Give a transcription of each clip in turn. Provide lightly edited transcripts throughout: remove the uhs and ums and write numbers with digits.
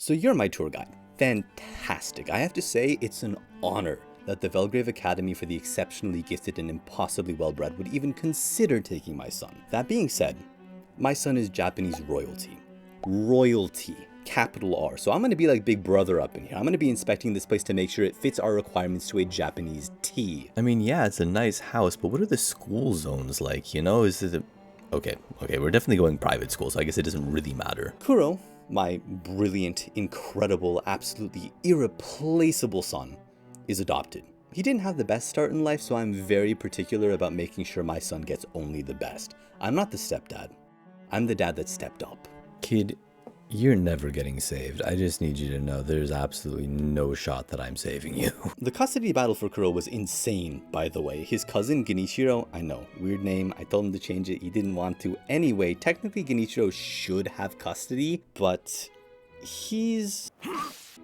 So you're my tour guide. Fantastic. I have to say, it's an honor that the Velgrave Academy for the Exceptionally Gifted and Impossibly Well-Bred would even consider taking my son. That being said, my son is Japanese royalty. Royalty. Capital R. So I'm going to be like Big Brother up in here. I'm going to be inspecting this place to make sure it fits our requirements to a Japanese T. I mean, yeah, it's a nice house, but what are the school zones like, you know? Is it... Okay, we're definitely going private school, so I guess it doesn't really matter. Kuro, my brilliant, incredible, absolutely irreplaceable son, is adopted. He didn't have the best start in life, so I'm very particular about making sure my son gets only the best. I'm not the stepdad. I'm the dad that stepped up. Kid, you're never getting saved. I just need you to know there's absolutely no shot that I'm saving you. The custody battle for Kuro was insane, by the way. His cousin, Genichiro, I know, weird name, I told him to change it, he didn't want to. Anyway, technically Genichiro should have custody, but he's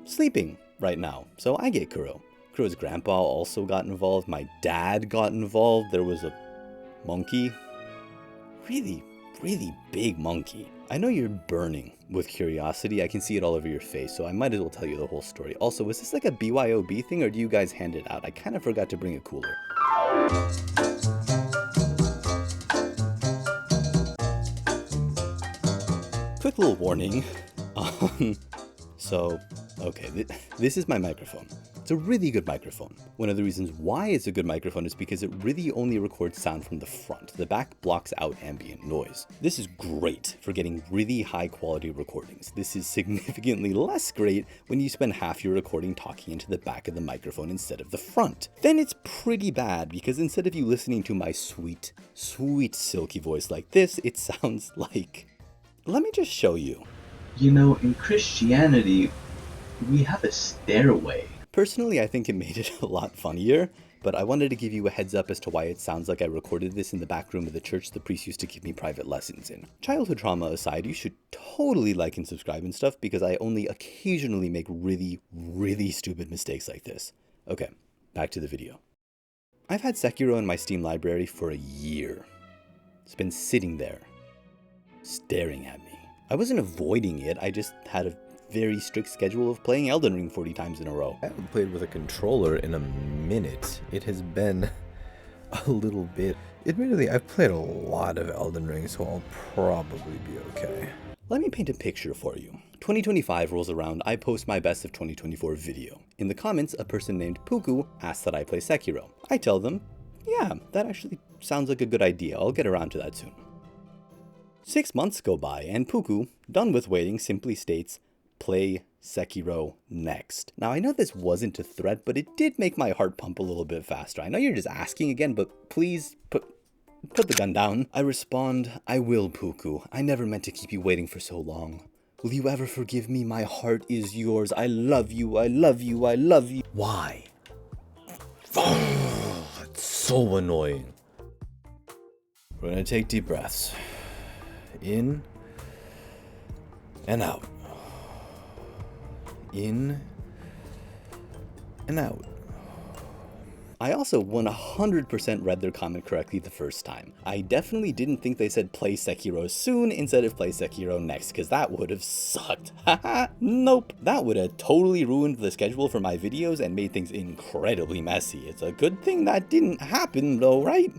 sleeping right now, so I get Kuro. Kuro's grandpa also got involved, my dad got involved, there was a monkey. Really big monkey. I know you're burning with curiosity. I can see it all over your face, so I might as well tell you the whole story. Also, was this like a BYOB thing, or do you guys hand it out? I kind of forgot to bring a cooler. Quick little warning. Okay, this is my microphone. It's a really good microphone. One of the reasons why it's a good microphone is because it really only records sound from the front. The back blocks out ambient noise. This is great for getting really high quality recordings. This is significantly less great when you spend half your recording talking into the back of the microphone instead of the front. Then it's pretty bad because instead of you listening to my sweet, silky voice like this, it sounds like... Let me just show you. You know, in Christianity, we have a stairway. Personally, I think it made it a lot funnier, but I wanted to give you a heads up as to why it sounds like I recorded this in the back room of the church the priest used to give me private lessons in. Childhood trauma aside, you should totally like and subscribe and stuff because I only occasionally make really stupid mistakes like this. Okay, back to the video. I've had Sekiro in my Steam library for a year. It's been sitting there, staring at me. I wasn't avoiding it, I just had a very strict schedule of playing Elden Ring 40 times in a row. I haven't played with a controller in a minute. It has been a little bit. Admittedly, I've played a lot of Elden Ring, so I'll probably be okay. Let me paint a picture for you. 2025 rolls around, I post my best of 2024 video. In the comments, a person named Puku asks that I play Sekiro. I tell them, yeah, that actually sounds like a good idea, I'll get around to that soon. 6 months go by, and Puku, done with waiting, simply states, play Sekiro next. Now, I know this wasn't a threat, but it did make my heart pump a little bit faster. I know you're just asking again, but please put the gun down. I respond, I will, Puku. I never meant to keep you waiting for so long. Will you ever forgive me? My heart is yours. I love you, I love you, I love you. Why? Oh, it's so annoying. We're gonna take deep breaths. In and out. In and out. I also 100% read their comment correctly the first time. I definitely didn't think they said play Sekiro soon instead of play Sekiro next, because that would have sucked. Haha, nope. That would have totally ruined the schedule for my videos and made things incredibly messy. It's a good thing that didn't happen though, right?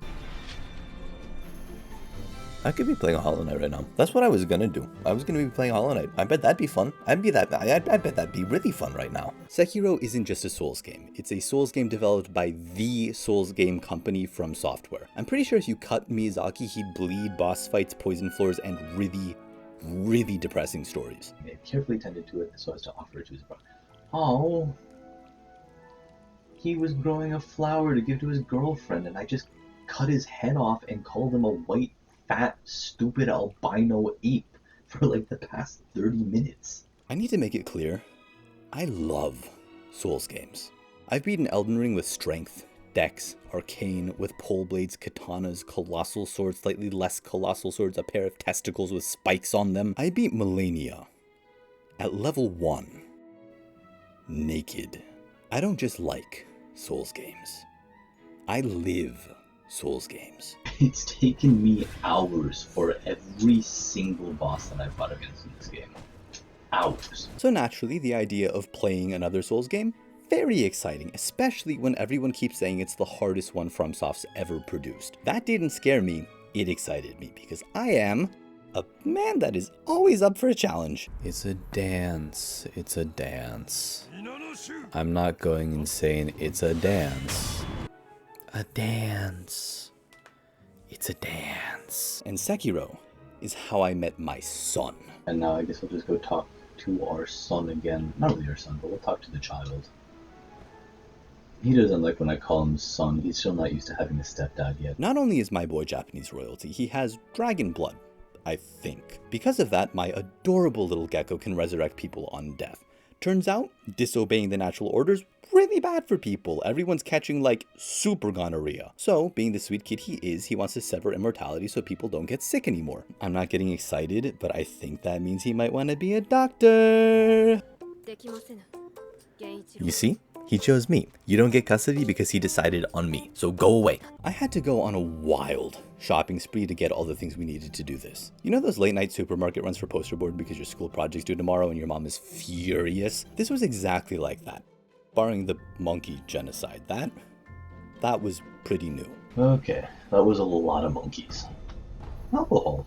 I could be playing a Hollow Knight right now. That's what I was gonna do. I was gonna be playing Hollow Knight. I bet that'd be fun. I bet that'd be really fun right now. Sekiro isn't just a Souls game. It's a Souls game developed by the Souls game company Fromsoft. I'm pretty sure if you cut Miyazaki, he'd bleed, boss fights, poison floors, and really depressing stories. He carefully tended to it so as to offer it to his brother. Oh, he was growing a flower to give to his girlfriend, and I just cut his head off and called him a white, fat, stupid albino ape for like the past 30 minutes. I need to make it clear, I love Souls games. I've beaten Elden Ring with strength, dex, arcane, with pole blades, katanas, colossal swords, slightly less colossal swords, a pair of testicles with spikes on them. I beat Millennia at level 1, naked. I don't just like Souls games. I live Souls games. It's taken me hours for every single boss that I fought against in this game. hours. So naturally, the idea of playing another Souls game, very exciting, especially when everyone keeps saying it's the hardest one FromSoft's ever produced. That didn't scare me, it excited me, because I am a man that is always up for a challenge. It's a dance. It's a dance. I'm not going insane. It's a dance. A dance. It's a dance. And Sekiro is how I met my son. And now I guess we'll just go talk to our son again. Not really our son, but we'll talk to the child. He doesn't like when I call him son. He's still not used to having a stepdad yet. Not only is my boy Japanese royalty, he has dragon blood, I think. Because of that, my adorable little gecko can resurrect people on death. Turns out, disobeying the natural order's really bad for people. Everyone's catching like super gonorrhea. So, being the sweet kid he is, he wants to sever immortality so people don't get sick anymore. I'm not getting excited, but I think that means he might want to be a doctor. You see? He chose me. You don't get custody because he decided on me. So go away. I had to go on a wild shopping spree to get all the things we needed to do this. You know those late night supermarket runs for poster board because your school project's due tomorrow and your mom is furious? This was exactly like that. Barring the monkey genocide. That was pretty new. Okay, that was a lot of monkeys. Alcohol.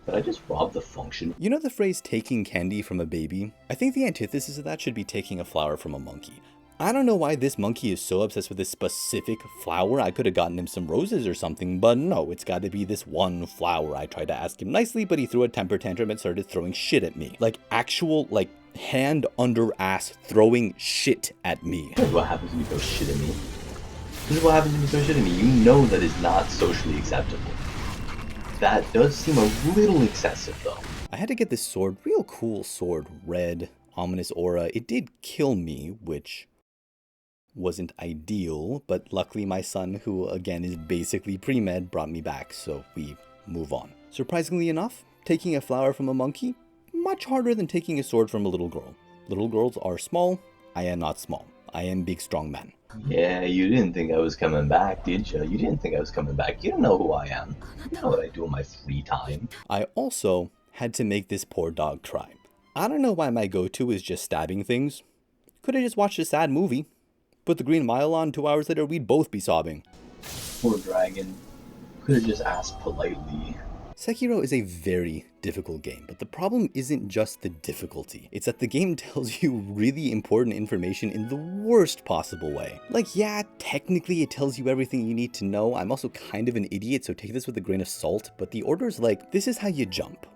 Did I just rob the function? You know the phrase taking candy from a baby? I think the antithesis of that should be taking a flower from a monkey. I don't know why this monkey is so obsessed with this specific flower. I could have gotten him some roses or something, but no, it's gotta be this one flower. I tried to ask him nicely, but he threw a temper tantrum and started throwing shit at me. Like actual, hand under ass throwing shit at me. This is what happens when you throw shit at me. This is what happens when you throw shit at me. You know that is not socially acceptable. That does seem a little excessive, though. I had to get this sword, real cool sword, red, ominous aura. It did kill me, which wasn't ideal, but luckily my son, who again is basically pre-med, brought me back, so we move on. Surprisingly enough, taking a flower from a monkey, much harder than taking a sword from a little girl. Little girls are small, I am not small. I am big strong man. Yeah, you didn't think I was coming back, did you? You didn't think I was coming back. You don't know who I am. You know what I do in my free time. I also had to make this poor dog cry. I don't know why my go-to is just stabbing things. Could have just watched a sad movie. Put the Green Mile on, 2 hours later, we'd both be sobbing. Poor dragon. Could have just asked politely. Sekiro is a very difficult game, but the problem isn't just the difficulty. It's that the game tells you really important information in the worst possible way. Like, yeah, technically it tells you everything you need to know. I'm also kind of an idiot, so take this with a grain of salt, but the order's like, this is how you jump.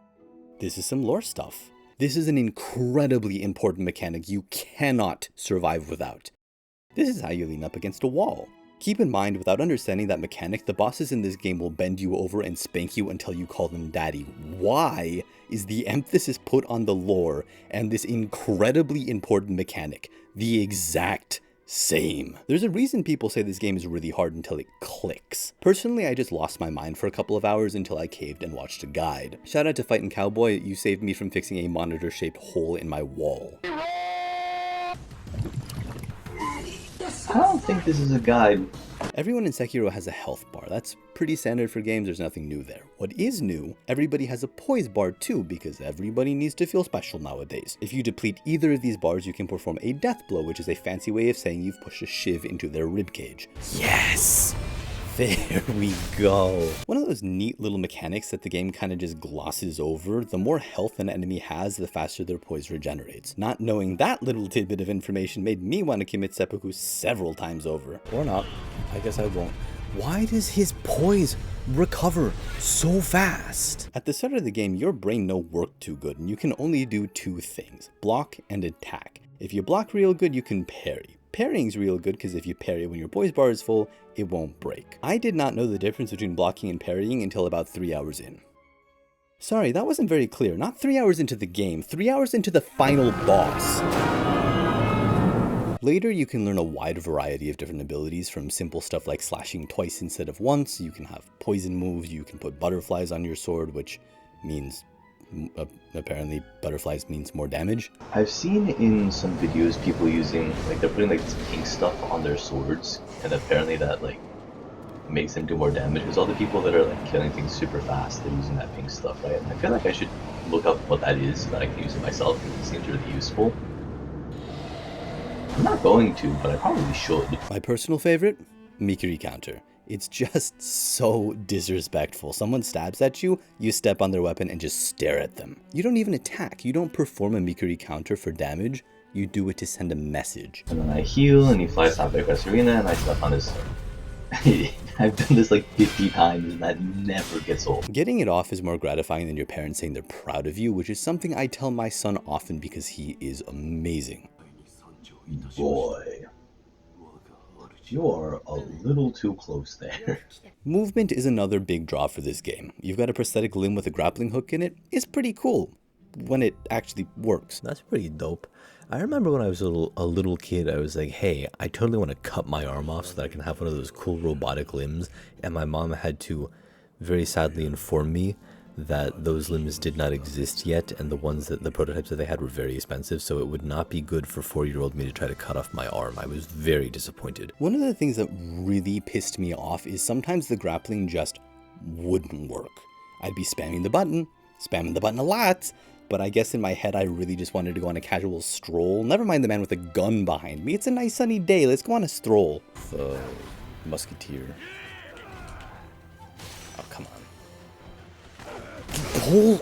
This is some lore stuff. This is an incredibly important mechanic you cannot survive without. This is how you lean up against a wall. Keep in mind, without understanding that mechanic, the bosses in this game will bend you over and spank you until you call them daddy. Why is the emphasis put on the lore and this incredibly important mechanic the exact same? There's a reason people say this game is really hard until it clicks. Personally, I just lost my mind for a couple of hours until I caved and watched a guide. Shout out to Fightin' Cowboy, you saved me from fixing a monitor-shaped hole in my wall. I don't think this is a guide. Everyone in Sekiro has a health bar. That's pretty standard for games, there's nothing new there. What is new, everybody has a poise bar too, because everybody needs to feel special nowadays. If you deplete either of these bars, you can perform a death blow, which is a fancy way of saying you've pushed a shiv into their ribcage. Yes! There we go. One of those neat little mechanics that the game kind of just glosses over, the more health an enemy has, the faster their poise regenerates. Not knowing that little tidbit of information made me want to commit seppuku several times over. Or not. I guess I won't. Why does his poise recover so fast? At the start of the game, your brain no work too good, and you can only do two things, block and attack. If you block real good, you can parry. Parrying's real good because if you parry when your poise bar is full, it won't break. I did not know the difference between blocking and parrying until about 3 hours in. Sorry, that wasn't very clear. Not 3 hours into the game, 3 hours into the final boss. Later, you can learn a wide variety of different abilities, from simple stuff like slashing twice instead of once. You can have poison moves, you can put butterflies on your sword, which means apparently butterflies means more damage. I've seen in some videos people using, they're putting this pink stuff on their swords, and apparently that makes them do more damage, because all the people that are killing things super fast, they're using that pink stuff, right? And I feel like I should look up what that is so that I can use it myself, because it seems really useful. I'm not going to, but I probably should. My personal favorite? Mikiri counter. It's just so disrespectful. Someone stabs at you, you step on their weapon and just stare at them. You don't even attack. You don't perform a Mikiri counter for damage. You do it to send a message. And then I heal, and he flies halfway across the arena, and I step on his... I've done this like 50 times, and that never gets old. Getting it off is more gratifying than your parents saying they're proud of you, which is something I tell my son often because he is amazing. Boy, you are a little too close there. Movement is another big draw for this game. You've got a prosthetic limb with a grappling hook in it. It's pretty cool when it actually works. That's pretty dope. I remember when I was a little kid, I was like, hey, I totally want to cut my arm off so that I can have one of those cool robotic limbs. And my mom had to very sadly inform me that those limbs did not exist yet, and the prototypes that they had were very expensive, so it would not be good for 4-year-old me to try to cut off my arm. I was very disappointed. One of the things that really pissed me off is sometimes the grappling just wouldn't work. I'd be spamming the button a lot, but I guess in my head I really just wanted to go on a casual stroll. Never mind the man with a gun behind me. It's a nice sunny day, let's go on a stroll. The musketeer. Oh, come on. Pull?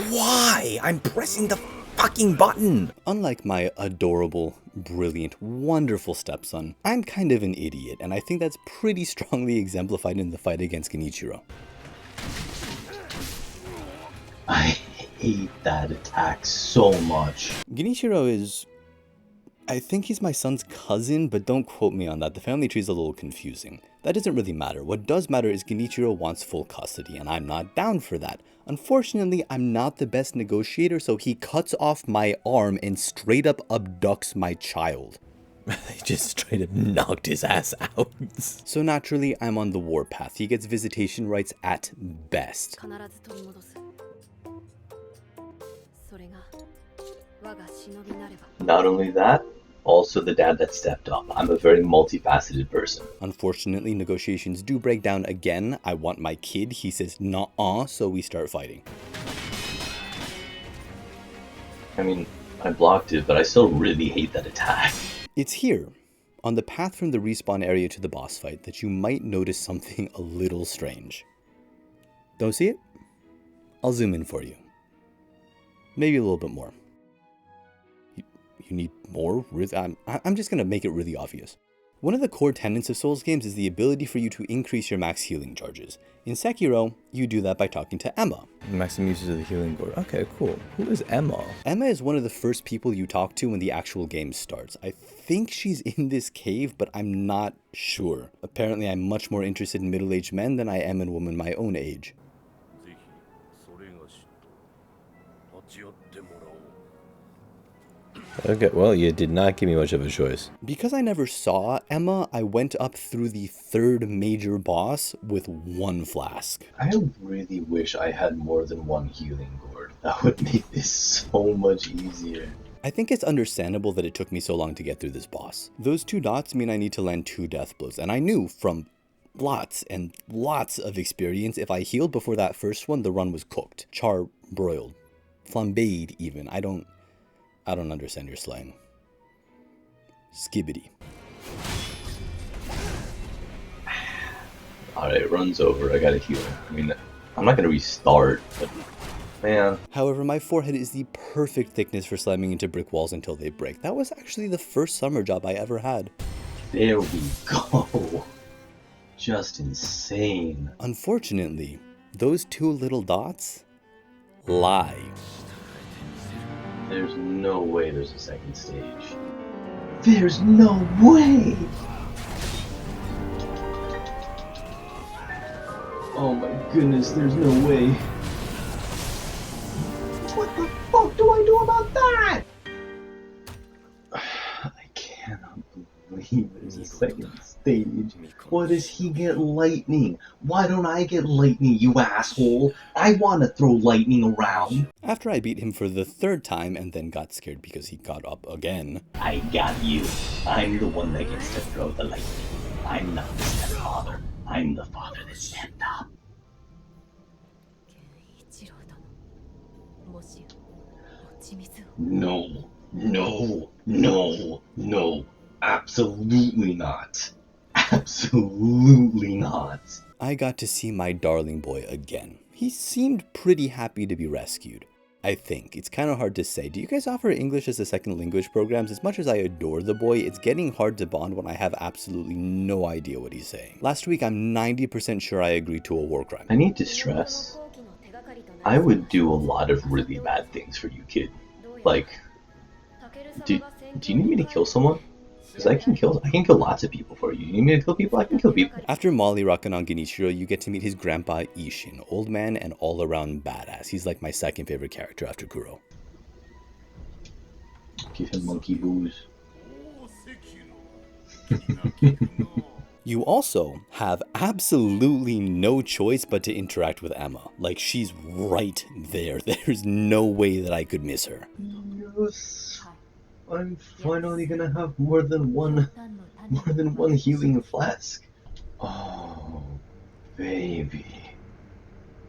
Why? I'm pressing the fucking button! Unlike my adorable, brilliant, wonderful stepson, I'm kind of an idiot, and I think that's pretty strongly exemplified in the fight against Genichiro. I hate that attack so much. Genichiro is... I think he's my son's cousin, but don't quote me on that. The family tree is a little confusing. That doesn't really matter. What does matter is Genichiro wants full custody, and I'm not down for that. Unfortunately, I'm not the best negotiator, so he cuts off my arm and straight up abducts my child. They just straight up knocked his ass out. So naturally, I'm on the warpath. He gets visitation rights at best. Not only that, also the dad that stepped up. I'm a very multifaceted person. Unfortunately, negotiations do break down again. I want my kid. He says, "Nuh-uh," so we start fighting. I mean, I blocked it, but I still really hate that attack. It's here, on the path from the respawn area to the boss fight, that you might notice something a little strange. Don't see it? I'll zoom in for you. Maybe a little bit more. You need more? I'm just going to make it really obvious. One of the core tenets of Souls games is the ability for you to increase your max healing charges. In Sekiro, you do that by talking to Emma. Maximum usage of the healing board. Okay, cool. Who is Emma? Emma is one of the first people you talk to when the actual game starts. I think she's in this cave, but I'm not sure. Apparently, I'm much more interested in middle-aged men than I am in women my own age. Okay, well, you did not give me much of a choice. Because I never saw Emma, I went up through the third major boss with one flask. I really wish I had more than one healing gourd. That would make this so much easier. I think it's understandable that it took me so long to get through this boss. Those 2 dots mean I need to land 2 death blows, and I knew from lots and lots of experience, if I healed before that first one, the run was cooked. Char-broiled. Flambéed even. I don't understand your slang. Skibbity. Alright, run's over. I gotta heal. I mean, I'm not gonna restart, but man. However, my forehead is the perfect thickness for slamming into brick walls until they break. That was actually the first summer job I ever had. There we go. Just insane. Unfortunately, those 2 little dots lie. There's no way there's a second stage. There's no way! Oh my goodness, there's no way. What the fuck do I do about that? I cannot believe there's a second stage. Why does he get lightning? Why don't I get lightning, you asshole? I want to throw lightning around. After I beat him for the 3rd time and then got scared because he got up again. I got you. I'm the one that gets to throw the lightning. I'm not the stepfather. I'm the father that stepped up. No, no, no, no. Absolutely not. Absolutely not. I got to see my darling boy again. He seemed pretty happy to be rescued. I think. It's kind of hard to say. Do you guys offer English as a second language programs? As much as I adore the boy, it's getting hard to bond when I have absolutely no idea what he's saying. Last week, I'm 90% sure I agreed to a war crime. I need to stress, I would do a lot of really bad things for you, kid. Like, do you need me to kill someone? Because I can kill lots of people for you. You need me to kill people? I can kill people. After Molly rocking on Genichiro, you get to meet his grandpa Ishin, old man and all-around badass. He's like my second favorite character after Kuro. Give him monkey booze. You also have absolutely no choice but to interact with Emma. Like, she's right there. There's no way that I could miss her. Yes, I'm finally gonna have more than one healing flask. Oh, baby.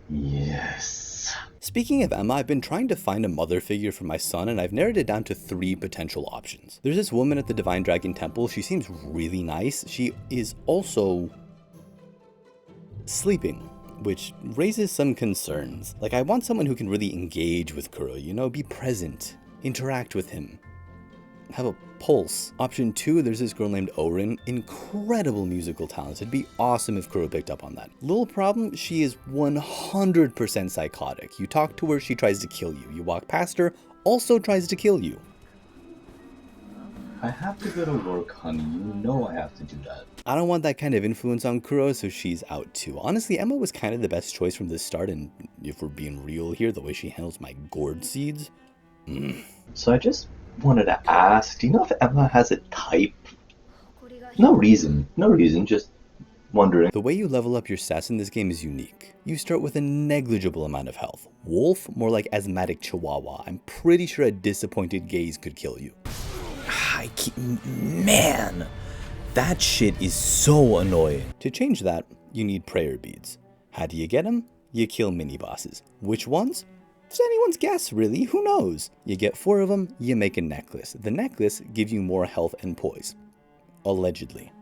Yes. Speaking of Emma, I've been trying to find a mother figure for my son, and I've narrowed it down to 3 potential options. There's this woman at the Divine Dragon Temple. She seems really nice. She is also sleeping, which raises some concerns. Like, I want someone who can really engage with Kuro, you know, be present, interact with him, have a pulse. Option 2, there's this girl named Orin, incredible musical talent. It'd be awesome if Kuro picked up on that. Little problem, she is 100% psychotic. You talk to her, she tries to kill you. You walk past her, also tries to kill you. I have to go to work, honey. You know I have to do that. I don't want that kind of influence on Kuro, so she's out too. Honestly, Emma was kind of the best choice from the start, and if we're being real here, the way she handles my gourd seeds. So I just wanted to ask, do you know if Emma has a type? No reason, just wondering. The way you level up your stats in this game is unique. You start with a negligible amount of health. Wolf, more like asthmatic chihuahua. I'm pretty sure a disappointed gaze could kill you. Man, that shit is so annoying. To change that, you need prayer beads. How do you get them? You kill mini-bosses. Which ones? It's anyone's guess, really. Who knows? You get 4 of them, you make a necklace. The necklace gives you more health and poise. Allegedly.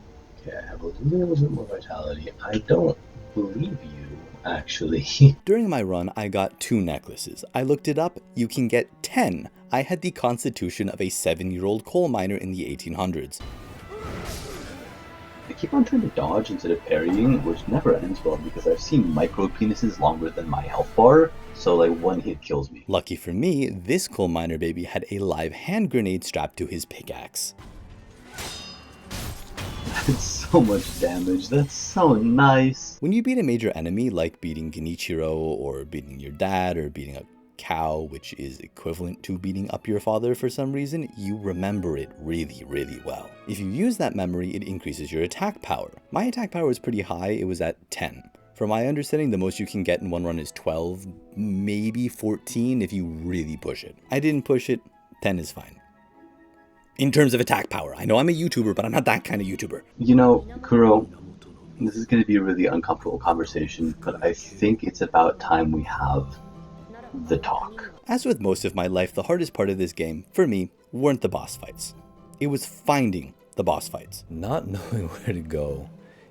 Okay, I have a little bit more vitality. I don't believe you, actually. During my run, I got 2 necklaces. I looked it up. You can get 10. I had the constitution of a 7-year-old coal miner in the 1800s. I keep on trying to dodge instead of parrying, which never ends well because I've seen micro penises longer than my health bar, so like one hit kills me. Lucky for me, this coal miner baby had a live hand grenade strapped to his pickaxe. That's so much damage, that's so nice. When you beat a major enemy, like beating Genichiro, or beating your dad, or beating a cow, which is equivalent to beating up your father for some reason, you remember it really, really well. If you use that memory, it increases your attack power. My attack power was pretty high, it was at 10. From my understanding, the most you can get in one run is 12, maybe 14 if you really push it. I didn't push it, 10 is fine. In terms of attack power, I know I'm a YouTuber, but I'm not that kind of YouTuber. You know, Kuro, this is going to be a really uncomfortable conversation, but I think it's about time we have the talk. As with most of my life, the hardest part of this game, for me, weren't the boss fights. It was finding the boss fights. Not knowing where to go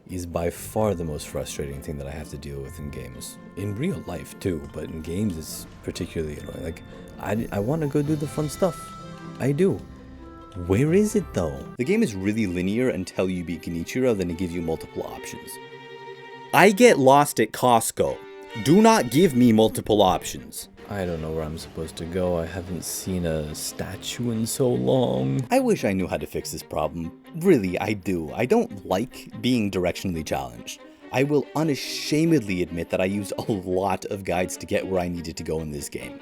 is by far the most frustrating thing that I have to deal with in games. In real life too, but in games it's particularly annoying. Like, I want to go do the fun stuff. I do. Where is it though? The game is really linear until you beat Genichiro, then it gives you multiple options. I get lost at Costco. Do not give me multiple options. I don't know where I'm supposed to go. I haven't seen a statue in so long. I wish I knew how to fix this problem. Really, I do. I don't like being directionally challenged. I will unashamedly admit that I used a lot of guides to get where I needed to go in this game.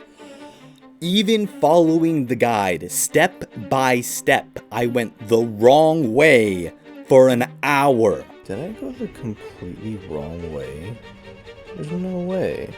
Even following the guide, step by step, I went the wrong way for an hour. Did I go the completely wrong way? There's no way.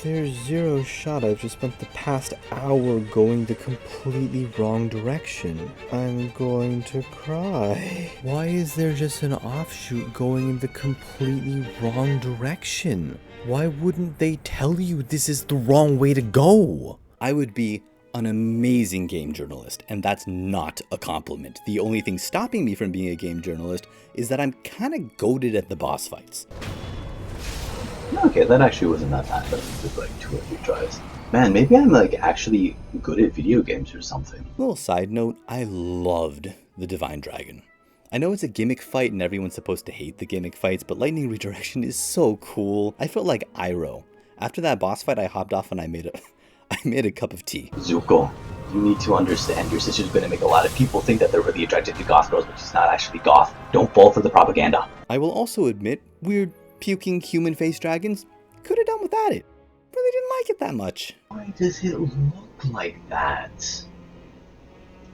There's zero shot. I've just spent the past hour going the completely wrong direction. I'm going to cry. Why is there just an offshoot going in the completely wrong direction? Why wouldn't they tell you this is the wrong way to go? I would be an amazing game journalist, and that's not a compliment. The only thing stopping me from being a game journalist is that I'm kind of goated at the boss fights. Okay, that actually wasn't that bad. That took like 2 or 3 tries. Man, maybe I'm like actually good at video games or something. Little side note, I loved the Divine Dragon. I know it's a gimmick fight and everyone's supposed to hate the gimmick fights, but lightning redirection is so cool. I felt like Iroh. After that boss fight, I hopped off and I made a cup of tea. Zuko, you need to understand your sister's gonna make a lot of people think that they're really attracted to goth girls, but she's not actually goth. Don't fall for the propaganda. I will also admit, weird puking human face dragons could have done without it. Really didn't like it that much. Why does it look like that?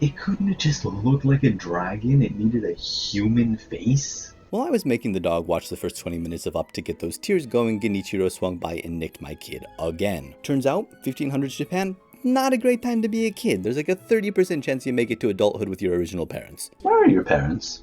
It couldn't have just looked like a dragon, it needed a human face? While I was making the dog watch the first 20 minutes of Up to get those tears going, Genichiro swung by and nicked my kid again. Turns out, 1500s Japan, not a great time to be a kid. There's like a 30% chance you make it to adulthood with your original parents. Where are your parents?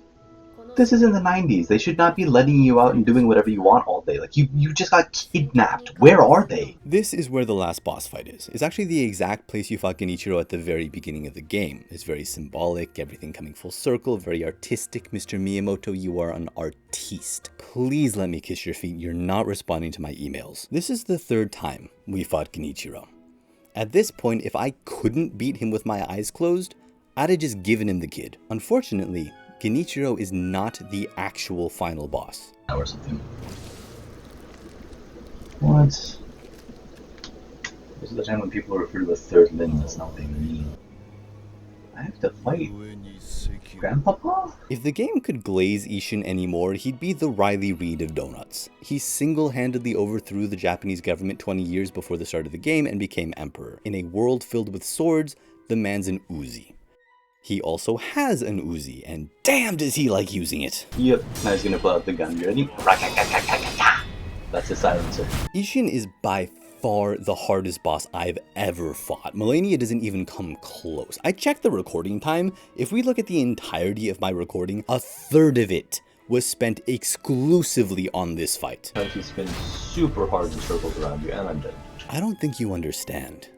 This is in the 90s. They should not be letting you out and doing whatever you want all day. Like, you just got kidnapped. Where are they? This is where the last boss fight is. It's actually the exact place you fought Genichiro at the very beginning of the game. It's very symbolic, everything coming full circle, very artistic. Mr. Miyamoto, you are an artiste. Please let me kiss your feet. You're not responding to my emails. This is the 3rd time we fought Genichiro. At this point, if I couldn't beat him with my eyes closed, I'd have just given him the kid. Unfortunately, Genichiro is not the actual final boss. Or something. What? This is the time when people refer to a 3rd limb. That's not what they mean. I have to fight Grandpapa? If the game could glaze Ishin anymore, he'd be the Riley Reid of donuts. He single-handedly overthrew the Japanese government 20 years before the start of the game and became emperor. In a world filled with swords, the man's an Uzi. He also has an Uzi, and damn does he like using it. Yep, now he's gonna pull out the gun. You ready? That's his silencer. Ishin is by far the hardest boss I've ever fought. Melania doesn't even come close. I checked the recording time. If we look at the entirety of my recording, a 1/3 of it was spent exclusively on this fight. He spins super hard in circles around you, and I'm dead. I don't think you understand.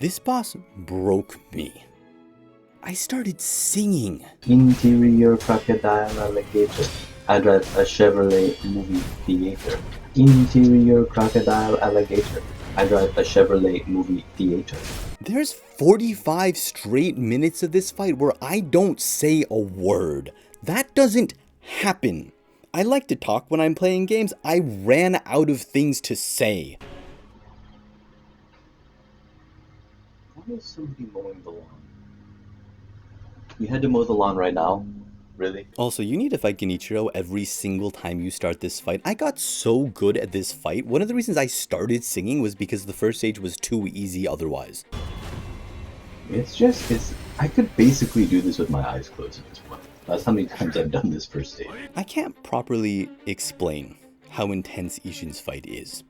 This boss broke me. I started singing. Interior crocodile alligator. I drive a Chevrolet movie theater. Interior crocodile alligator. I drive a Chevrolet movie theater. There's 45 straight minutes of this fight where I don't say a word. That doesn't happen. I like to talk when I'm playing games. I ran out of things to say. Why is somebody mowing the lawn? You had to mow the lawn right now? Really? Also, you need to fight Genichiro every single time you start this fight. I got so good at this fight. One of the reasons I started singing was because the first stage was too easy otherwise. I could basically do this with my eyes closed at this point. That's how many times I've done this first stage. I can't properly explain how intense Ishin's fight is.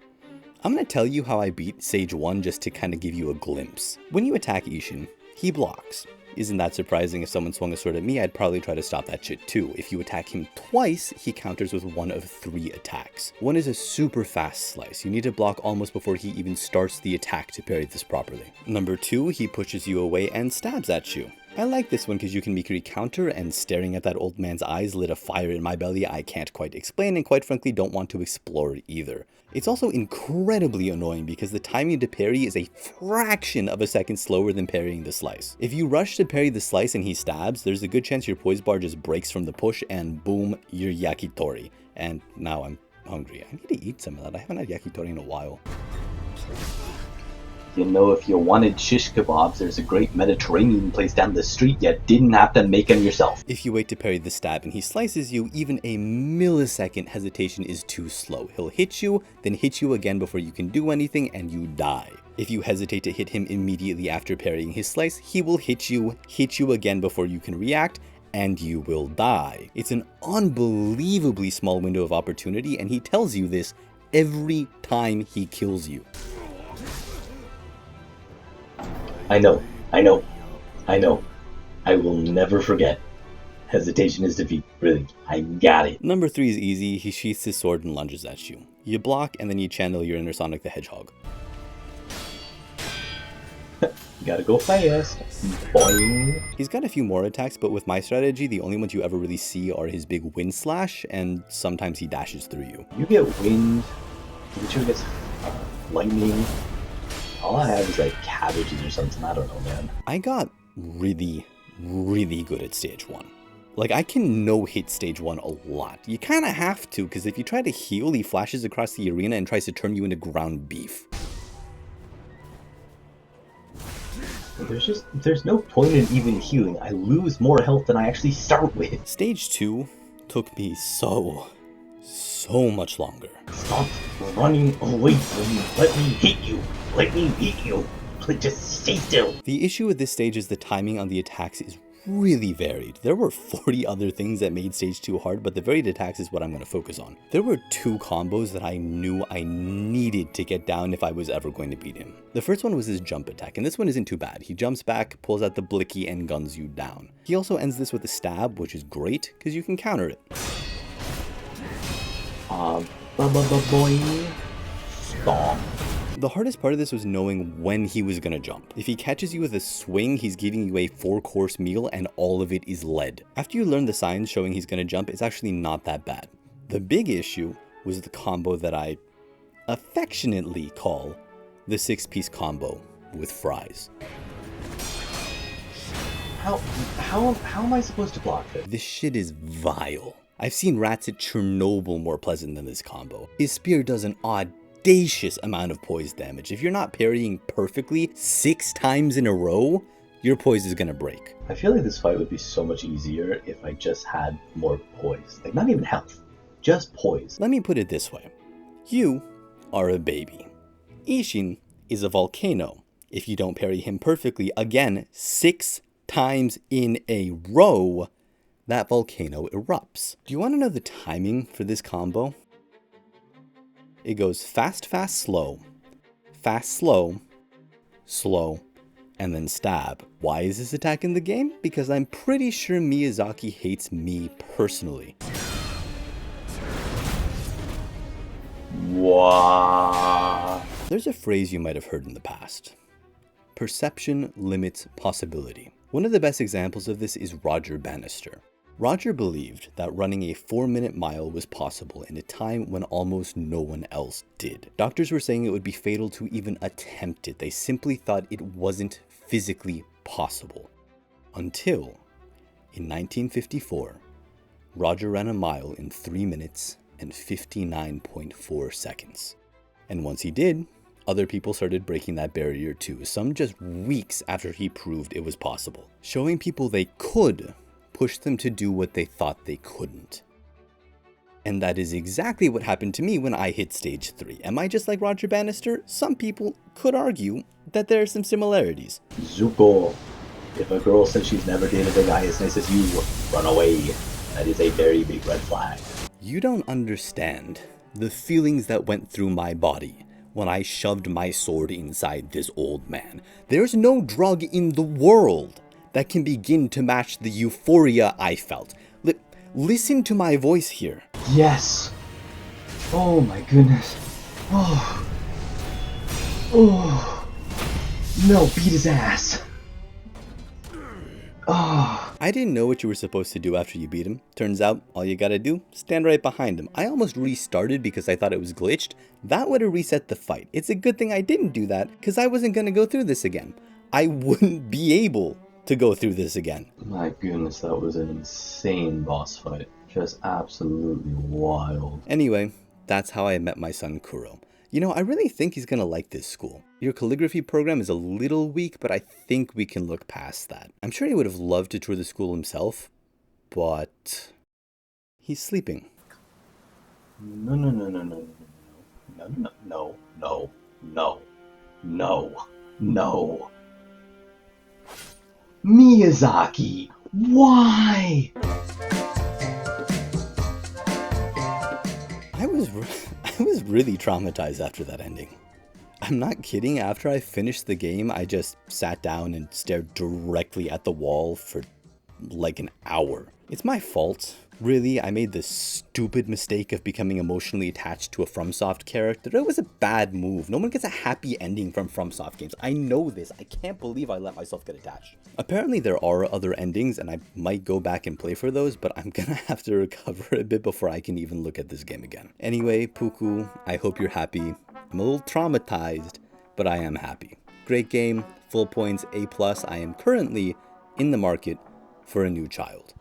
I'm gonna tell you how I beat Stage 1 just to kind of give you a glimpse. When you attack Ishin, he blocks. Isn't that surprising? If someone swung a sword at me, I'd probably try to stop that shit too. If you attack him twice, he counters with 1 of 3 attacks. 1 is a super fast slice. You need to block almost before he even starts the attack to parry this properly. Number 2, he pushes you away and stabs at you. I like this one because you can make counter, and staring at that old man's eyes lit a fire in my belly I can't quite explain and quite frankly don't want to explore either. It's also incredibly annoying because the timing to parry is a fraction of a second slower than parrying the slice. If you rush to parry the slice and he stabs, there's a good chance your poise bar just breaks from the push and boom, you're yakitori. And now I'm hungry. I need to eat some of that. I haven't had yakitori in a while. You know, if you wanted shish kebabs, there's a great Mediterranean place down the street. You didn't have to make them yourself. If you wait to parry the stab and he slices you, even a millisecond hesitation is too slow. He'll hit you, then hit you again before you can do anything, and you die. If you hesitate to hit him immediately after parrying his slice, he will hit you again before you can react, and you will die. It's an unbelievably small window of opportunity, and he tells you this every time he kills you. I know. I will never forget. Hesitation is defeat. Really, I got it. Number 3 is easy. He sheaths his sword and lunges at you. You block, and then you channel your inner Sonic the Hedgehog. You gotta go fast. Boing. He's got a few more attacks, but with my strategy, the only ones you ever really see are his big wind slash, and sometimes he dashes through you. You get wind. Pikachu gets lightning. All I have is like cabbages or something. I don't know, man. I got really good at stage 1. Like, I can no-hit stage 1 a lot. You kind of have to, because if you try to heal, he flashes across the arena and tries to turn you into ground beef. There's no point in even healing. I lose more health than I actually start with. Stage 2 took me so much longer. Stop running away from me. Let me hit you. Let me hit you. Please just stay still. The issue with this stage is the timing on the attacks is really varied. There were 40 other things that made stage 2 hard, but the varied attacks is what I'm going to focus on. There were 2 combos that I knew I needed to get down if I was ever going to beat him. The first one was his jump attack, and this one isn't too bad. He jumps back, pulls out the blicky, and guns you down. He also ends this with a stab, which is great, because you can counter it. Boing. Stop. The hardest part of this was knowing when he was going to jump. If he catches you with a swing, he's giving you a 4-course meal and all of it is lead. After you learn the signs showing he's going to jump, it's actually not that bad. The big issue was the combo that I affectionately call the 6-piece combo with fries. How am I supposed to block this? This shit is vile. I've seen rats at Chernobyl more pleasant than this combo. His spear does an audacious amount of poise damage. If you're not parrying perfectly 6 times in a row, your poise is gonna break. I feel like this fight would be so much easier if I just had more poise. Like, not even health, just poise. Let me put it this way. You are a baby. Ishin is a volcano. If you don't parry him perfectly, again, 6 times in a row, that volcano erupts. Do you want to know the timing for this combo? It goes fast, fast, slow, slow, and then stab. Why is this attack in the game? Because I'm pretty sure Miyazaki hates me personally. Wow. There's a phrase you might have heard in the past. Perception limits possibility. One of the best examples of this is Roger Bannister. Roger believed that running a 4-minute mile was possible in a time when almost no one else did. Doctors were saying it would be fatal to even attempt it. They simply thought it wasn't physically possible. Until, in 1954, Roger ran a mile in 3 minutes and 59.4 seconds. And once he did, other people started breaking that barrier too, some just weeks after he proved it was possible. Showing people they could pushed them to do what they thought they couldn't. And that is exactly what happened to me when I hit stage 3. Am I just like Roger Bannister? Some people could argue that there are some similarities. Zuko, if a girl says she's never dated a guy as nice as you, run away. That is a very big red flag. You don't understand the feelings that went through my body when I shoved my sword inside this old man. There's no drug in the world that can begin to match the euphoria I felt. Listen to my voice here. Yes. Oh my goodness. Oh. No, beat his ass. Oh. I didn't know what you were supposed to do after you beat him. Turns out, all you gotta do, stand right behind him. I almost restarted because I thought it was glitched. That would have reset the fight. It's a good thing I didn't do that, because I wasn't gonna go through this again. I wouldn't be able to go through this again. My goodness, that was an insane boss fight. Just absolutely wild. Anyway, that's how I met my son Kuro. You know, I really think he's gonna like this school. Your calligraphy program is a little weak, but I think we can look past that. I'm sure he would have loved to tour the school himself, but he's sleeping. No. Miyazaki, I I was really traumatized after that ending. I'm not kidding, after I finished the game, I just sat down and stared directly at the wall for like an hour. It's my fault. Really, I made this stupid mistake of becoming emotionally attached to a Fromsoft character. It was a bad move. No one gets a happy ending from Fromsoft games. I know this. I can't believe I let myself get attached. Apparently there are other endings, and I might go back and play for those, but I'm gonna have to recover a bit before I can even look at this game again. Anyway, Puku, I hope you're happy. I'm a little traumatized, but I am happy. Great game, full points, A+. I am currently in the market for a new child.